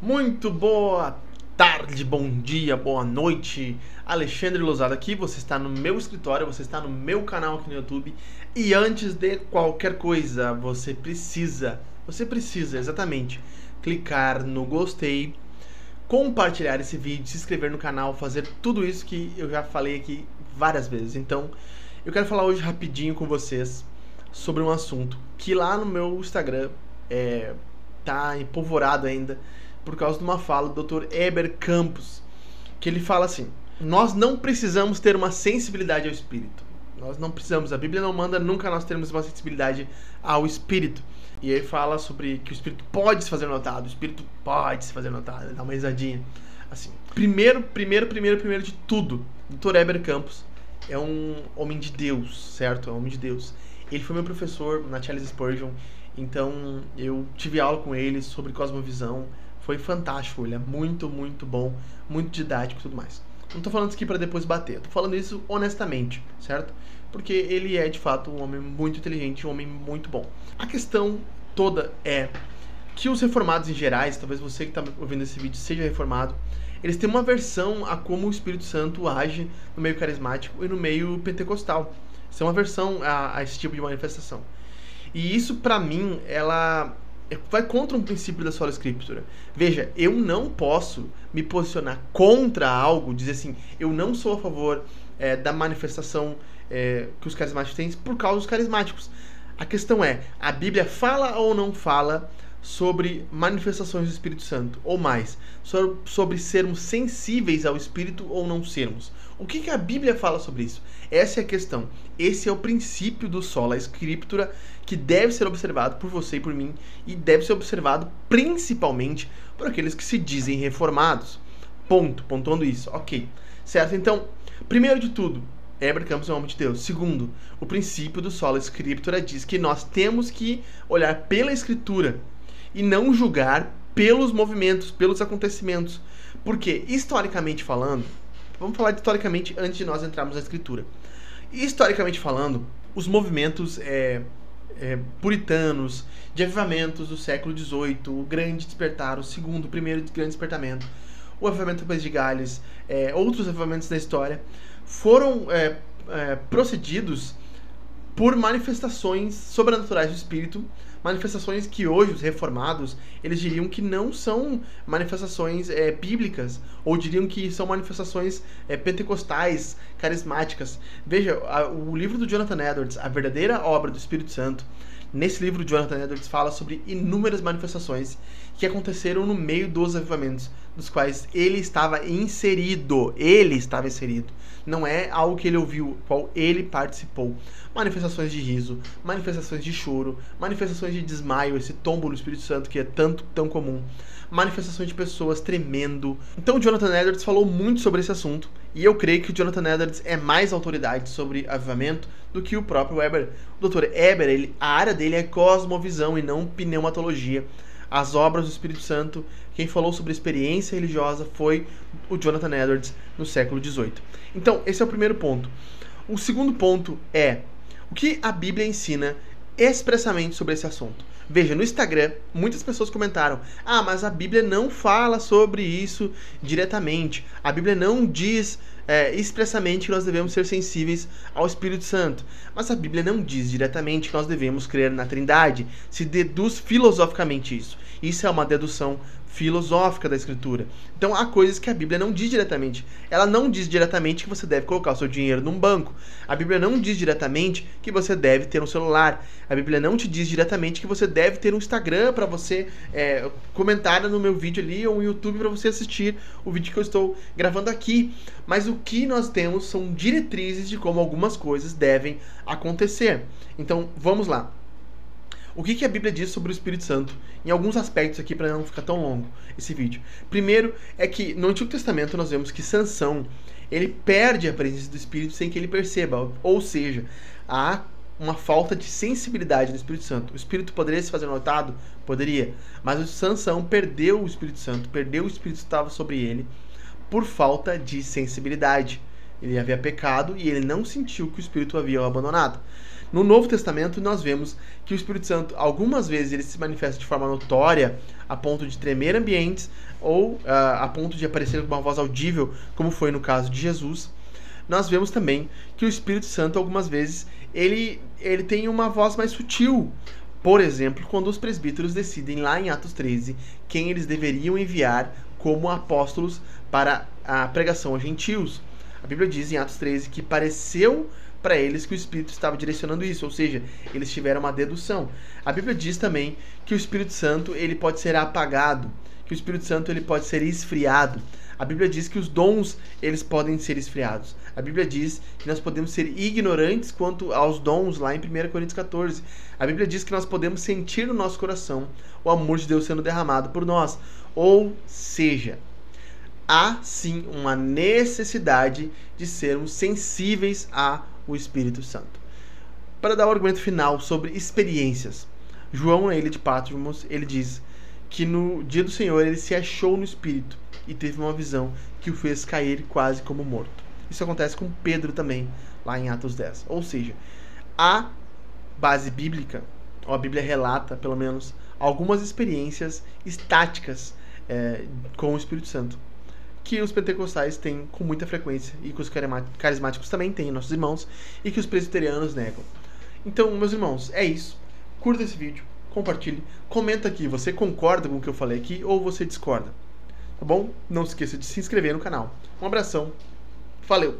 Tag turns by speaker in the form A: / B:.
A: Muito boa tarde, bom dia, boa noite. Alexandre Lozada aqui, você está no meu escritório, você está no meu canal aqui no YouTube. E antes de qualquer coisa, você precisa exatamente clicar no gostei, compartilhar esse vídeo, se inscrever no canal, fazer tudo isso que eu já falei aqui várias vezes. Então, eu quero falar hoje rapidinho com vocês sobre um assunto que lá no meu Instagram tá empolvorado ainda, por causa de uma fala do Dr. Heber Campos, que ele fala assim: nós não precisamos ter uma sensibilidade ao Espírito. Nós não precisamos, a Bíblia não manda nunca nós termos uma sensibilidade ao Espírito. E ele fala sobre que o Espírito pode se fazer notado, o Espírito pode se fazer notado, ele dá uma risadinha. Assim, primeiro de tudo, Dr. Heber Campos é um homem de Deus, certo? É um homem de Deus. Ele foi meu professor na Charles Spurgeon, então eu tive aula com ele sobre cosmovisão. Foi fantástico, ele é muito bom, muito didático e tudo mais. Não tô falando isso aqui para depois bater, eu tô falando isso honestamente, certo? Porque ele é de fato um homem muito inteligente, um homem muito bom. A questão toda é que os reformados em gerais, talvez você que está ouvindo esse vídeo seja reformado, eles têm uma aversão a como o Espírito Santo age no meio carismático e no meio pentecostal. Isso é uma aversão a esse tipo de manifestação. E isso, pra mim, ela vai contra um princípio da sola escritura. Veja, eu não posso me posicionar contra algo, dizer assim, eu não sou a favor da manifestação que os carismáticos têm por causa dos carismáticos. A questão é, a Bíblia fala ou não fala sobre manifestações do Espírito Santo? Ou mais, sobre sermos sensíveis ao Espírito ou não sermos? O que a Bíblia fala sobre isso? Essa é a questão. Esse é o princípio do sola escritura que deve ser observado por você e por mim, e deve ser observado principalmente por aqueles que se dizem reformados. Pontuando isso. Ok. Certo? Então, primeiro de tudo, Heber Campos é um homem de Deus. Segundo, o princípio do sola escritura diz que nós temos que olhar pela Escritura e não julgar pelos movimentos, pelos acontecimentos. Porque, historicamente falando, vamos falar de historicamente antes de nós entrarmos na Escritura. Historicamente falando, os movimentos puritanos, de avivamentos do século XVIII, o Grande Despertar, o primeiro Grande Despertamento, o avivamento de Gales, outros avivamentos da história, foram procedidos por manifestações sobrenaturais do Espírito, manifestações que hoje os reformados, eles diriam que não são manifestações bíblicas, ou diriam que são manifestações pentecostais, carismáticas. Veja, o livro do Jonathan Edwards, A Verdadeira Obra do Espírito Santo, nesse livro, Jonathan Edwards fala sobre inúmeras manifestações que aconteceram no meio dos avivamentos, dos quais ele estava inserido. Ele estava inserido. Não é algo que ele ouviu, qual ele participou. Manifestações de riso, manifestações de choro, manifestações de desmaio, esse tombo no Espírito Santo que é tão comum. Manifestações de pessoas tremendo. Então o Jonathan Edwards falou muito sobre esse assunto, e eu creio que o Jonathan Edwards é mais autoridade sobre avivamento do que o próprio Heber. O Dr. Heber, a área dele é cosmovisão e não pneumatologia. As obras do Espírito Santo, quem falou sobre experiência religiosa foi o Jonathan Edwards no século XVIII. Então, esse é o primeiro ponto. O segundo ponto é o que a Bíblia ensina expressamente sobre esse assunto. Veja, no Instagram, muitas pessoas comentaram: ah, mas a Bíblia não fala sobre isso diretamente. A Bíblia não diz expressamente que nós devemos ser sensíveis ao Espírito Santo. Mas a Bíblia não diz diretamente que nós devemos crer na Trindade. Se deduz filosoficamente isso. Isso é uma dedução filosófica da Escritura. Então há coisas que a Bíblia não diz diretamente. Ela não diz diretamente que você deve colocar o seu dinheiro num banco. A Bíblia não diz diretamente que você deve ter um celular. A Bíblia não te diz diretamente que você deve ter um Instagram para você comentar no meu vídeo ali, ou um YouTube para você assistir o vídeo que eu estou gravando aqui. Mas o que nós temos são diretrizes de como algumas coisas devem acontecer. Então vamos lá. O que a Bíblia diz sobre o Espírito Santo? Em alguns aspectos aqui, para não ficar tão longo esse vídeo. Primeiro é que no Antigo Testamento nós vemos que Sansão, ele perde a presença do Espírito sem que ele perceba. Ou seja, há uma falta de sensibilidade no Espírito Santo. O Espírito poderia se fazer notado? Poderia. Mas o Sansão perdeu o Espírito Santo, perdeu o Espírito que estava sobre ele por falta de sensibilidade. Ele havia pecado e ele não sentiu que o Espírito o havia abandonado. No Novo Testamento, nós vemos que o Espírito Santo, algumas vezes, ele se manifesta de forma notória, a ponto de tremer ambientes, ou a ponto de aparecer com uma voz audível, como foi no caso de Jesus. Nós vemos também que o Espírito Santo, algumas vezes, ele tem uma voz mais sutil. Por exemplo, quando os presbíteros decidem, lá em Atos 13, quem eles deveriam enviar como apóstolos para a pregação aos gentios. A Bíblia diz em Atos 13 que pareceu para eles que o Espírito estava direcionando isso, ou seja, eles tiveram uma dedução. A Bíblia diz também que o Espírito Santo ele pode ser apagado, que o Espírito Santo ele pode ser esfriado. A Bíblia diz que os dons eles podem ser esfriados. A Bíblia diz que nós podemos ser ignorantes quanto aos dons, lá em 1 Coríntios 14. A Bíblia diz que nós podemos sentir no nosso coração o amor de Deus sendo derramado por nós. Ou seja, há sim uma necessidade de sermos sensíveis ao Espírito Santo. Para dar o argumento final sobre experiências, João, na ilha de Patmos, ele diz que no dia do Senhor ele se achou no Espírito e teve uma visão que o fez cair quase como morto. Isso acontece com Pedro também, lá em Atos 10. Ou seja, a base bíblica, ou a Bíblia relata, pelo menos, algumas experiências estáticas com o Espírito Santo, que os pentecostais têm com muita frequência e que os carismáticos também têm, nossos irmãos, e que os presbiterianos negam. Então, meus irmãos, é isso. Curta esse vídeo, compartilhe, comenta aqui, você concorda com o que eu falei aqui ou você discorda, tá bom? Não se esqueça de se inscrever no canal. Um abração, valeu!